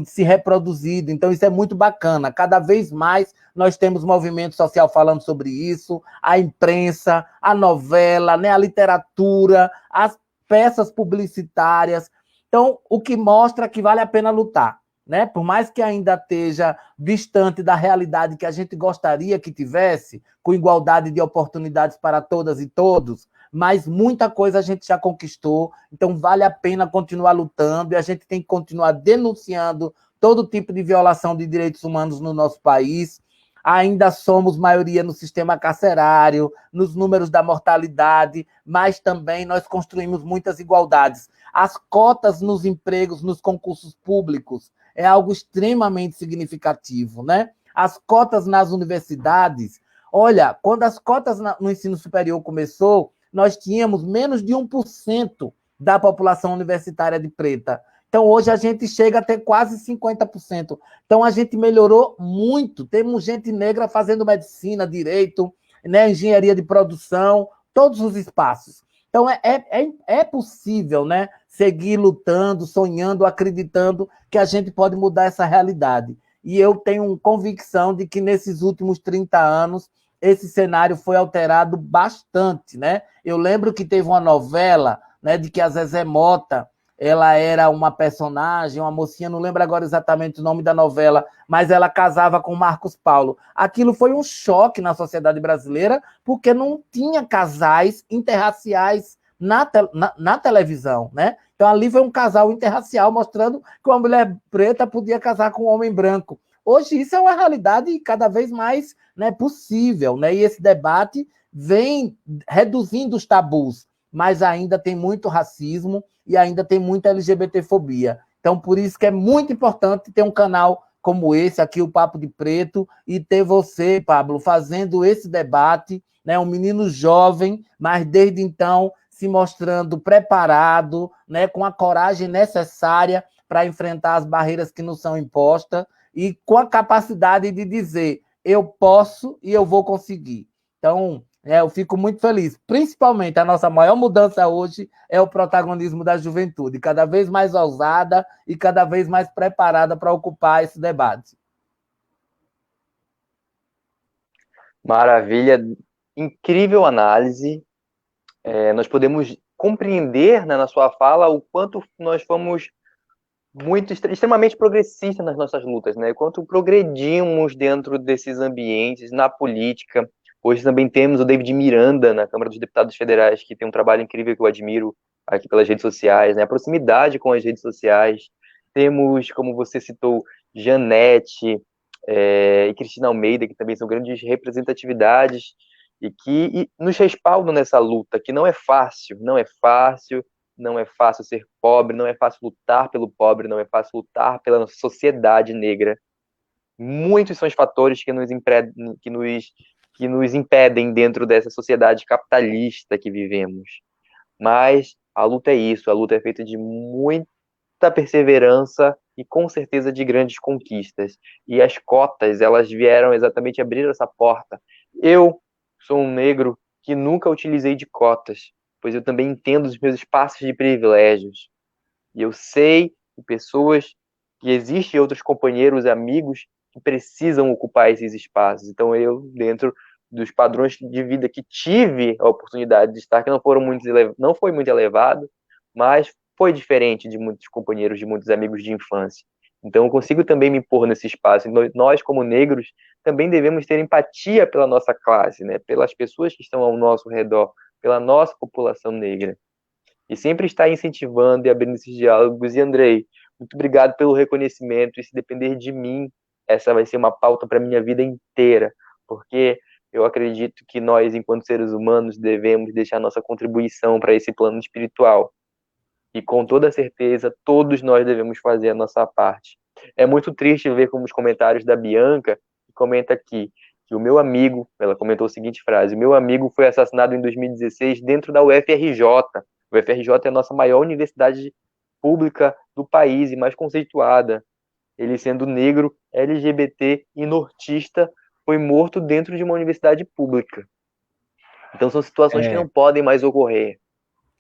se reproduzido, então isso é muito bacana. Cada vez mais nós temos movimento social falando sobre isso, a imprensa, a novela, né, a literatura, as peças publicitárias. Então, o que mostra que vale a pena lutar, né? Por mais que ainda esteja distante da realidade que a gente gostaria que tivesse, com igualdade de oportunidades para todas e todos, mas muita coisa a gente já conquistou, então vale a pena continuar lutando e a gente tem que continuar denunciando todo tipo de violação de direitos humanos no nosso país. Ainda somos maioria no sistema carcerário, nos números da mortalidade, mas também nós construímos muitas igualdades. As cotas nos empregos, nos concursos públicos, é algo extremamente significativo, né? As cotas nas universidades, olha, quando as cotas no ensino superior começou, nós tínhamos menos de 1% da população universitária de preta. Então, hoje a gente chega a ter quase 50%. Então, a gente melhorou muito. Temos gente negra fazendo medicina, direito, né, engenharia de produção, todos os espaços. Então, é possível, né, seguir lutando, sonhando, acreditando que a gente pode mudar essa realidade. E eu tenho convicção de que nesses últimos 30 anos esse cenário foi alterado bastante, né? Eu lembro que teve uma novela, né, de que a Zezé Mota, ela era uma personagem, uma mocinha, não lembro agora exatamente o nome da novela, mas ela casava com Marcos Paulo. Aquilo foi um choque na sociedade brasileira, porque não tinha casais interraciais na televisão, né? Então ali foi um casal interracial mostrando que uma mulher preta podia casar com um homem branco. Hoje isso é uma realidade cada vez mais, né, possível, né? E esse debate vem reduzindo os tabus, mas ainda tem muito racismo e ainda tem muita LGBTfobia. Então, por isso que é muito importante ter um canal como esse aqui, o Papo de Preto, e ter você, Pablo, fazendo esse debate, né? Um menino jovem, mas desde então se mostrando preparado, né? Com a coragem necessária para enfrentar as barreiras que nos são impostas e com a capacidade de dizer, eu posso e eu vou conseguir. Então, eu fico muito feliz. Principalmente, a nossa maior mudança hoje é o protagonismo da juventude, cada vez mais ousada e cada vez mais preparada para ocupar esse debate. Maravilha, incrível análise. Nós podemos compreender, né, na sua fala, o quanto nós fomos extremamente progressistas nas nossas lutas, né? O quanto progredimos dentro desses ambientes, na política. Hoje também temos o David Miranda na Câmara dos Deputados Federais, que tem um trabalho incrível que eu admiro aqui pelas redes sociais, né? A proximidade com as redes sociais. Temos, como você citou, Janete, e Cristina Almeida, que também são grandes representatividades e nos respaldam nessa luta, que não é fácil, não é fácil, não é fácil ser pobre, não é fácil lutar pelo pobre, não é fácil lutar pela sociedade negra. Muitos são os fatores que nos impedem dentro dessa sociedade capitalista que vivemos. Mas a luta é isso, a luta é feita de muita perseverança e com certeza de grandes conquistas. E as cotas, elas vieram exatamente abrir essa porta. Eu sou um negro que nunca utilizei de cotas, pois eu também entendo os meus espaços de privilégios. E eu sei que pessoas, que existem outros companheiros, amigos que precisam ocupar esses espaços. Então eu, dentro dos padrões de vida que tive a oportunidade de estar, que não foi muito elevado, mas foi diferente de muitos companheiros, de muitos amigos de infância. Então eu consigo também me pôr nesse espaço. E nós, como negros, também devemos ter empatia pela nossa classe, né? Pelas pessoas que estão ao nosso redor, pela nossa população negra e sempre estar incentivando e abrindo esses diálogos. E Andrei, muito obrigado pelo reconhecimento. E se depender de mim, essa vai ser uma pauta para minha vida inteira, porque eu acredito que nós, enquanto seres humanos, devemos deixar nossa contribuição para esse plano espiritual. E com toda certeza, todos nós devemos fazer a nossa parte. É muito triste ver como os comentários da Bianca, que comenta aqui que o meu amigo, ela comentou a seguinte frase: o meu amigo foi assassinado em 2016 dentro da UFRJ. O UFRJ é a nossa maior universidade pública do país e mais conceituada. Ele, sendo negro, LGBT e nortista, foi morto dentro de uma universidade pública. Então são situações que É, não podem mais ocorrer.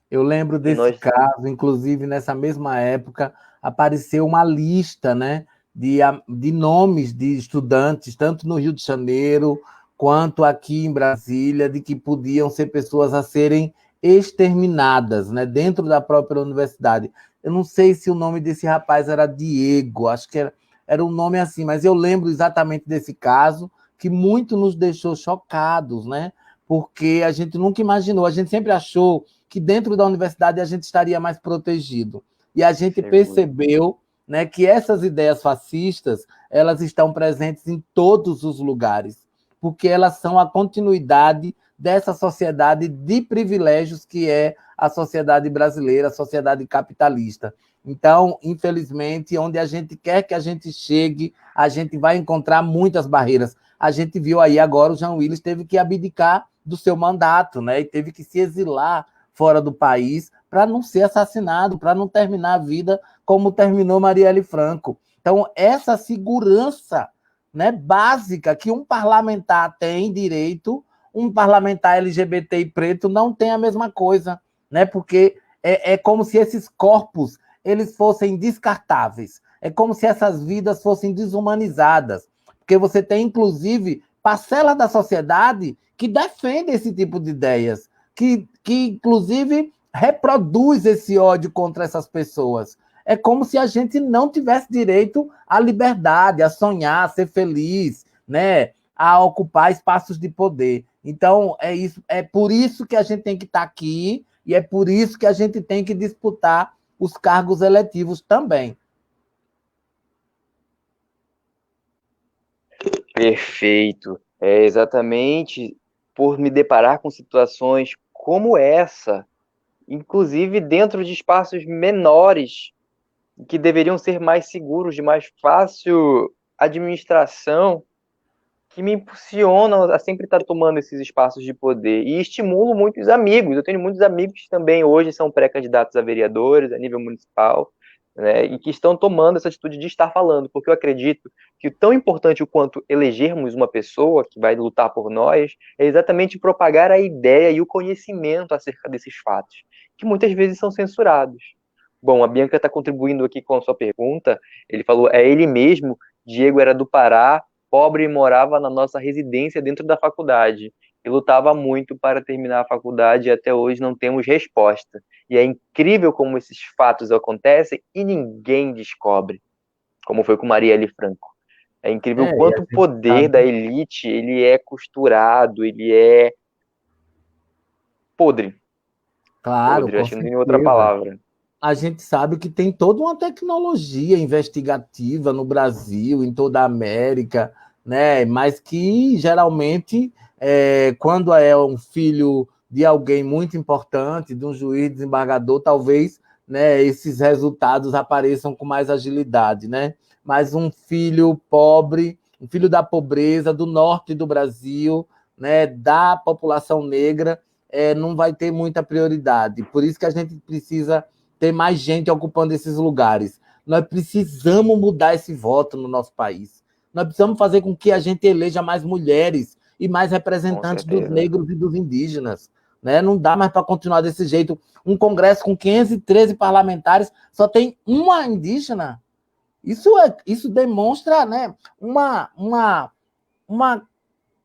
eu lembro E desse nós, caso, inclusive nessa mesma época apareceu uma lista, né, de nomes de estudantes, tanto no Rio de Janeiro quanto aqui em Brasília, de que podiam ser pessoas a serem exterminadas, né, dentro da própria universidade. Eu não sei se o nome desse rapaz era Diego, acho que era um nome assim, mas eu lembro exatamente desse caso que muito nos deixou chocados, né? Porque a gente nunca imaginou, a gente sempre achou que dentro da universidade a gente estaria mais protegido. E a gente seguro. percebeu, né, que essas ideias fascistas elas estão presentes em todos os lugares, porque elas são a continuidade dessa sociedade de privilégios que é a sociedade brasileira, a sociedade capitalista. Então, infelizmente, onde a gente quer que a gente chegue, a gente vai encontrar muitas barreiras. A gente viu aí agora o Jean Willis teve que abdicar do seu mandato, né? E teve que se exilar fora do país para não ser assassinado, para não terminar a vida como terminou Marielle Franco. Então, essa segurança, né, básica que um parlamentar tem direito, um parlamentar LGBT e preto não tem a mesma coisa, né? Porque é como se esses corpos eles fossem descartáveis. É como se essas vidas fossem desumanizadas. Porque você tem, inclusive, parcela da sociedade que defende esse tipo de ideias, que inclusive reproduz esse ódio contra essas pessoas. É como se a gente não tivesse direito à liberdade, a sonhar, a ser feliz, né? A ocupar espaços de poder. Então, é isso, é por isso que a gente tem que estar aqui e é por isso que a gente tem que disputar os cargos eletivos também. Perfeito. É exatamente por me deparar com situações como essa, inclusive dentro de espaços menores, que deveriam ser mais seguros, de mais fácil administração, que me impulsionam a sempre estar tomando esses espaços de poder. E estimulo muitos amigos. Eu tenho muitos amigos que também hoje são pré-candidatos a vereadores a nível municipal, né, e que estão tomando essa atitude de estar falando, porque eu acredito que tão importante o quanto elegermos uma pessoa que vai lutar por nós é exatamente propagar a ideia e o conhecimento acerca desses fatos, que muitas vezes são censurados. Bom, a Bianca está contribuindo aqui com a sua pergunta. Ele falou, é ele mesmo, Diego era do Pará, pobre morava na nossa residência dentro da faculdade e lutava muito para terminar a faculdade e até hoje não temos resposta. E é incrível como esses fatos acontecem e ninguém descobre, como foi com Marielle Franco. É incrível o E a quanto o gente poder da sabe, elite ele é costurado, ele é podre. claro, Podre, com acho que não tem outra certeza. palavra. A gente sabe que tem toda uma tecnologia investigativa no Brasil, em toda a América, né? Mas que geralmente, quando é um filho de alguém muito importante, de um juiz desembargador, talvez, né, esses resultados apareçam com mais agilidade, né? Mas um filho pobre, um filho da pobreza, do norte do Brasil, né, da população negra, não vai ter muita prioridade. Por isso que a gente precisa ter mais gente ocupando esses lugares. Nós precisamos mudar esse voto no nosso país. Nós precisamos fazer com que a gente eleja mais mulheres e mais Com representantes dos certeza. negros e dos indígenas. Né? Não dá mais para continuar desse jeito. Um Congresso com 513 parlamentares só tem uma indígena. Isso demonstra, né, uma,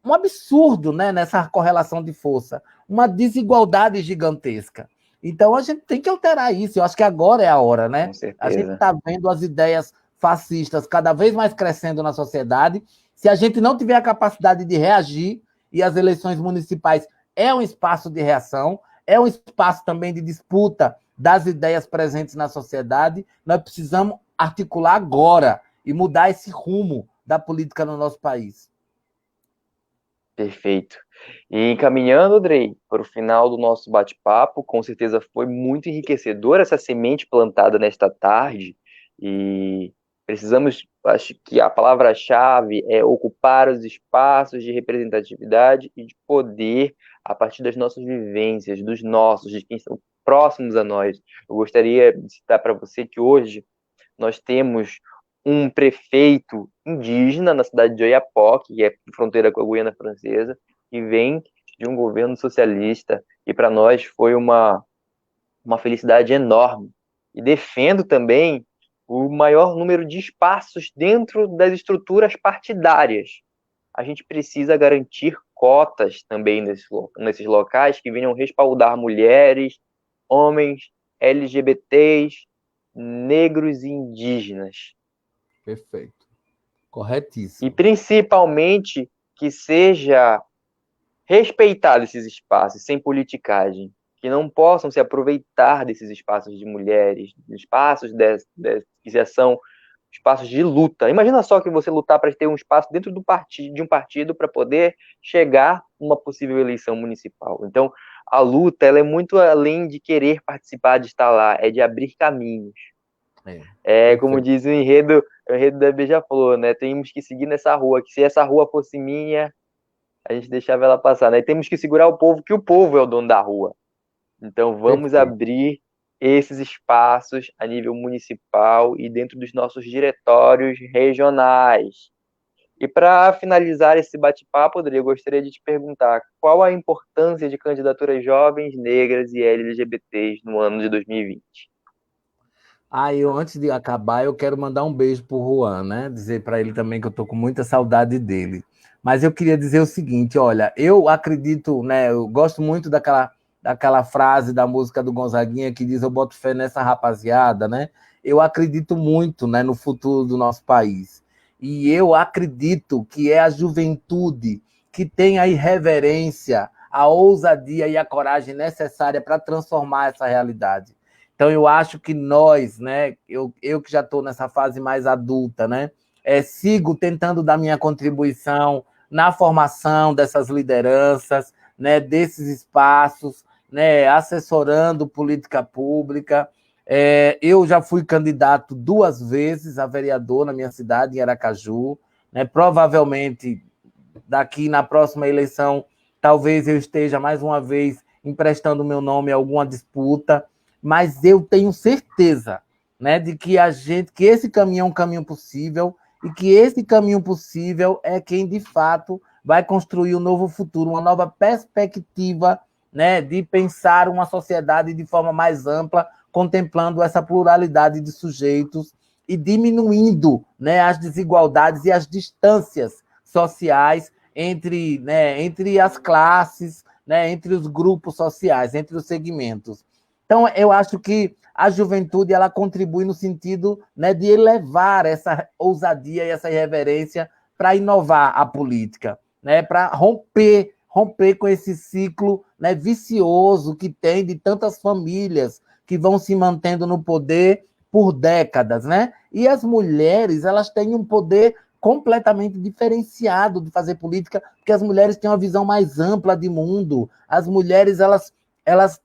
um absurdo, né, nessa correlação de força, uma desigualdade gigantesca. Então a gente tem que alterar isso. Eu acho que agora é a hora, Com né? A gente certeza. está vendo as ideias fascistas cada vez mais crescendo na sociedade. Se a gente não tiver a capacidade de reagir, e as eleições municipais é um espaço de reação, é um espaço também de disputa das ideias presentes na sociedade, nós precisamos articular agora e mudar esse rumo da política no nosso país. Perfeito. E encaminhando, Drey, para o final do nosso bate-papo, com certeza foi muito enriquecedora essa semente plantada nesta tarde. E precisamos, acho que a palavra-chave é ocupar os espaços de representatividade e de poder a partir das nossas vivências, dos nossos, de quem estão próximos a nós. Eu gostaria de citar para você que hoje nós temos um prefeito indígena na cidade de Oiapoque, que é fronteira com a Guiana Francesa, que vem de um governo socialista, e para nós foi uma felicidade enorme. E defendo também o maior número de espaços dentro das estruturas partidárias. A gente precisa garantir cotas também nesses locais que venham respaldar mulheres, homens, LGBTs, negros e indígenas. Perfeito. E Corretíssimo. principalmente que seja respeitado esses espaços, sem politicagem, que não possam se aproveitar desses espaços de mulheres, espaços que já são espaços de luta. Imagina só que você lutar para ter um espaço dentro de um partido para poder chegar a uma possível eleição municipal. Então, a luta ela é muito além de querer participar, de estar lá, é de abrir caminhos. Como Perfeito. diz o enredo da Beija-Flor, né? Temos que seguir nessa rua, que se essa rua fosse minha, a gente deixava ela passar, né? E temos que segurar o povo, que o povo é o dono da rua. Então vamos Perfeito. abrir esses espaços a nível municipal e dentro dos nossos diretórios regionais. E para finalizar esse bate-papo, Rodrigo, eu gostaria de te perguntar qual a importância de candidaturas jovens, negras e LGBTs no ano de 2020? Antes de acabar, eu quero mandar um beijo pro Juan, né? Dizer para ele também que eu tô com muita saudade dele. Mas eu queria dizer o seguinte, olha, eu acredito, né? Eu gosto muito daquela frase da música do Gonzaguinha que diz: eu boto fé nessa rapaziada, né? Eu acredito muito, né, no futuro do nosso país. E eu acredito que é a juventude que tem a irreverência, a ousadia e a coragem necessária para transformar essa realidade. Então, eu acho que nós, né, eu que já estou nessa fase mais adulta, né, sigo tentando dar minha contribuição na formação dessas lideranças, né, desses espaços, né, assessorando política pública. Eu já fui candidato 2 vezes a vereador na minha cidade, em Aracaju. Né, provavelmente, daqui na próxima eleição, talvez eu esteja mais uma vez emprestando meu nome a alguma disputa, mas eu tenho certeza, né, de que esse caminho é um caminho possível e que esse caminho possível é quem de fato vai construir um novo futuro, uma nova perspectiva, né, de pensar uma sociedade de forma mais ampla, contemplando essa pluralidade de sujeitos e diminuindo, né, as desigualdades e as distâncias sociais entre as classes, né, entre os grupos sociais, entre os segmentos. Então, eu acho que a juventude ela contribui no sentido, né, de elevar essa ousadia e essa irreverência para inovar a política, né, para romper com esse ciclo, né, vicioso que tem de tantas famílias que vão se mantendo no poder por décadas, né? E as mulheres, elas têm um poder completamente diferenciado de fazer política, porque as mulheres têm uma visão mais ampla de mundo. As mulheres, elas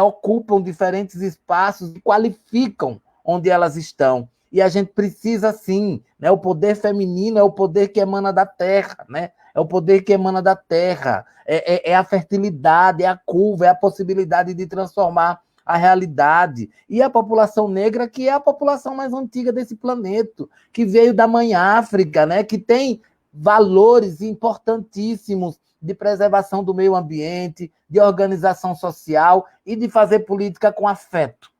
ocupam diferentes espaços e qualificam onde elas estão. E a gente precisa, sim, né? O poder feminino é o poder que emana da terra, né? É o poder que emana da terra, é a fertilidade, é a curva, é a possibilidade de transformar a realidade. E a população negra, que é a população mais antiga desse planeta, que veio da mãe África, né? Que tem valores importantíssimos de preservação do meio ambiente, de organização social e de fazer política com afeto,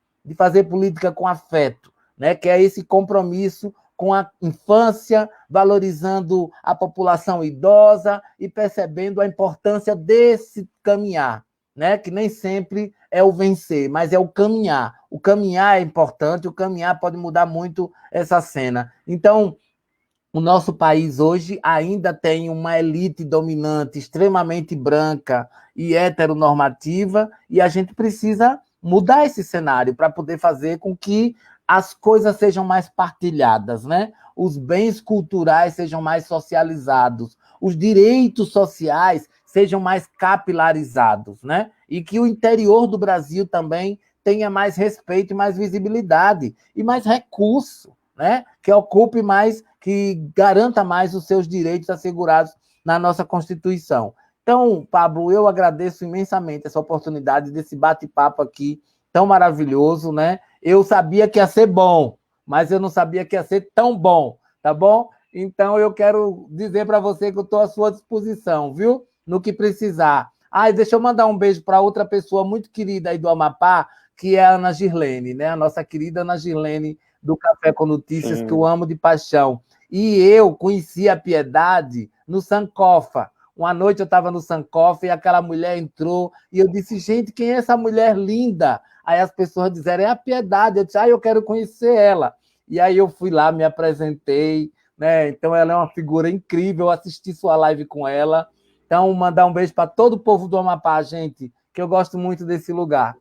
né? Que é esse compromisso com a infância, valorizando a população idosa e percebendo a importância desse caminhar, né? Que nem sempre é o vencer, mas é o caminhar. O caminhar é importante, o caminhar pode mudar muito essa cena. Então, o nosso país hoje ainda tem uma elite dominante extremamente branca e heteronormativa, e a gente precisa mudar esse cenário para poder fazer com que as coisas sejam mais partilhadas, né? Os bens culturais sejam mais socializados, os direitos sociais sejam mais capilarizados, né? E que o interior do Brasil também tenha mais respeito e mais visibilidade e mais recurso, né? Que ocupe mais, que garanta mais os seus direitos assegurados na nossa Constituição. Então, Pablo, eu agradeço imensamente essa oportunidade desse bate-papo aqui tão maravilhoso, né? Eu sabia que ia ser bom, mas eu não sabia que ia ser tão bom, tá bom? Então, eu quero dizer para você que eu estou à sua disposição, viu? No que precisar. Ah, e deixa eu mandar um beijo para outra pessoa muito querida aí do Amapá, que é a Ana Girlene, né? A nossa querida Ana Girlene do Café com Notícias, que eu amo de paixão. E eu conheci a Piedade no Sankofa. Uma noite eu estava no Sankofa e aquela mulher entrou e eu disse, gente, quem é essa mulher linda? Aí as pessoas disseram, é a Piedade. Eu disse, eu quero conhecer ela. E aí eu fui lá, me apresentei, né? Então ela é uma figura incrível, eu assisti sua live com ela. Então, mandar um beijo para todo o povo do Amapá, gente, que eu gosto muito desse lugar.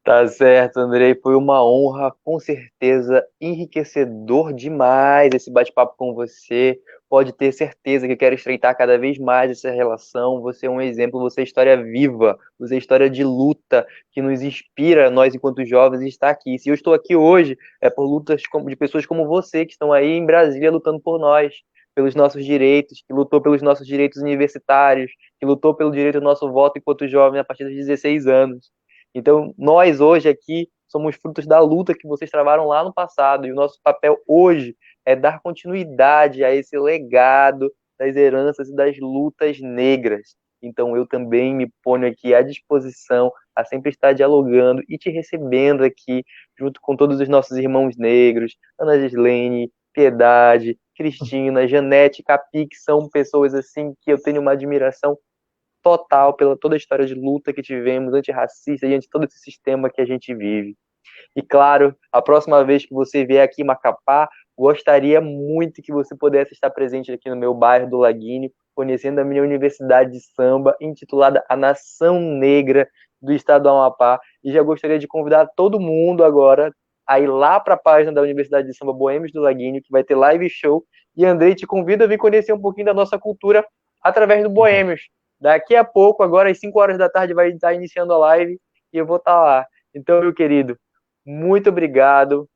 Tá certo, Andrei. Foi uma honra, com certeza, enriquecedor demais esse bate-papo com você. Pode ter certeza que eu quero estreitar cada vez mais essa relação. Você é um exemplo, você é história viva, você é história de luta que nos inspira, nós enquanto jovens, estar aqui. Se eu estou aqui hoje, é por lutas de pessoas como você, que estão aí em Brasília lutando por nós, pelos nossos direitos, que lutou pelos nossos direitos universitários, que lutou pelo direito ao nosso voto enquanto jovem a partir dos 16 anos. Então, nós hoje aqui somos frutos da luta que vocês travaram lá no passado, e o nosso papel hoje é dar continuidade a esse legado das heranças e das lutas negras. Então, eu também me ponho aqui à disposição a sempre estar dialogando e te recebendo aqui, junto com todos os nossos irmãos negros, Ana Gislene, Piedade, Cristina, Janete, Capi, que são pessoas assim que eu tenho uma admiração total pela toda a história de luta que tivemos, antirracista, diante de todo esse sistema que a gente vive. E claro, a próxima vez que você vier aqui em Macapá, gostaria muito que você pudesse estar presente aqui no meu bairro do Laguinho, conhecendo a minha universidade de samba, intitulada A Nação Negra do Estado do Amapá. E já gostaria de convidar todo mundo agora a ir lá para a página da Universidade de Samba Boêmios do Laguinho, que vai ter live show. E Andrei, te convido a vir conhecer um pouquinho da nossa cultura através do Boêmios. Daqui a pouco, agora às 5 horas da tarde, vai estar iniciando a live e eu vou estar lá. Então, meu querido, muito obrigado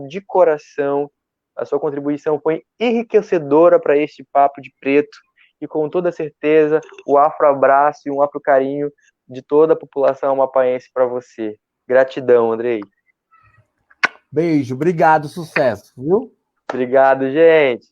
de coração. A sua contribuição foi enriquecedora para este papo de preto e com toda certeza o afro-abraço e um afro-carinho de toda a população amapaense para você. Gratidão, Andrei. Beijo, obrigado, sucesso, viu? Obrigado, gente.